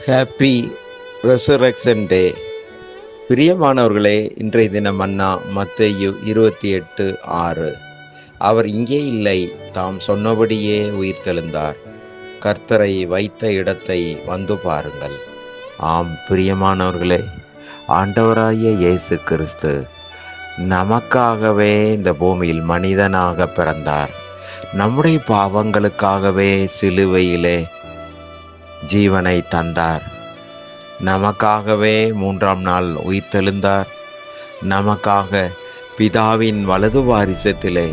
Happy resurrection டே. பிரியமானவர்களே, இன்றைய தினம் மன்னா மத்தேயு 28:6. அவர் இங்கே இல்லை, தாம் சொன்னபடியே உயிர்த்தெழுந்தார். கர்த்தரை வைத்த இடத்தை வந்து பாருங்கள். ஆம் பிரியமானவர்களே, ஆண்டவராகிய இயேசு கிறிஸ்து நமக்காகவே இந்த பூமியில் மனிதனாக பிறந்தார். நம்முடைய பாவங்களுக்காகவே சிலுவையிலே ஜீவனை தந்தார். நமக்காகவே 3ஆம் நாள் உயிர்த்தெழுந்தார். நமக்காக பிதாவின் வலது வாரிசத்திலே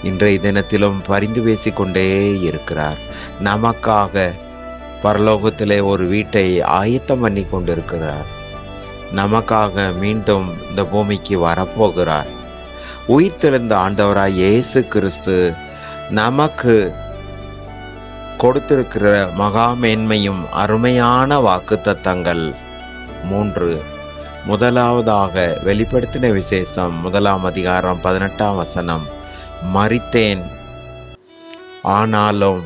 இன்றைய தினத்திலும் பரிந்து பேசிக்கொண்டே இருக்கிறார். நமக்காக பரலோகத்திலே ஒரு வீட்டை ஆயத்தம் பண்ணி கொண்டிருக்கிறார். நமக்காக மீண்டும் இந்த பூமிக்கு வரப்போகிறார். உயிர்த்தெழுந்த ஆண்டவராய் இயேசு கிறிஸ்து நமக்கு கொடுத்திருக்கிற மகா மேன்மையும் அருமையான வாக்குத்தத்தங்கள் 3. முதலாவதாக வெளிப்படுத்தின விசேஷம் 1ஆம் அதிகாரம் 18ஆம் வசனம். மரித்தேன், ஆனாலும்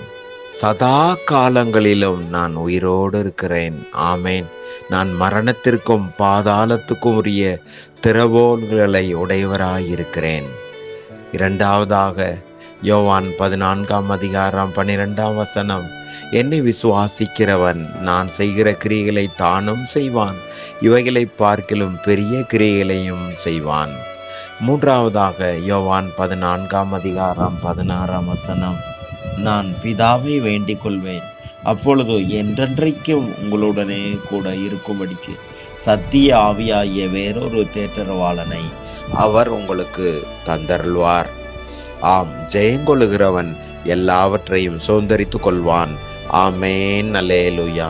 சதா காலங்களிலும் நான் உயிரோடு இருக்கிறேன். ஆமேன். நான் மரணத்திற்கும் பாதாளத்துக்கும் உரிய திறவோல்களை உடையவராயிருக்கிறேன். 2ஆவதாக யோவான் 14ஆம் அதிகாரம் 12ஆம் வசனம். என்னை விசுவாசிக்கிறவன் நான் செய்கிற கிரியைகளை தானும் செய்வான், இவைகளை பார்க்கிலும் பெரிய கிரியைகளையும் செய்வான். 3ஆவதாக யோவான் 14ஆம் அதிகாரம் 16ஆம் வசனம். நான் பிதாவை வேண்டிக் கொள்வேன், அப்பொழுது என்றென்றைக்கும் உங்களுடனே கூட இருக்கும்படிக்கு சத்திய ஆவியாகிய வேறொரு தேற்றரவாளனை அவர் உங்களுக்கு தந்தருள்வார். ஆம், ஜெயங்கொள்ளுகிறவன் எல்லாவற்றையும் சுதந்தரித்துக் கொள்வான். ஆமேன். அல்லேலூயா.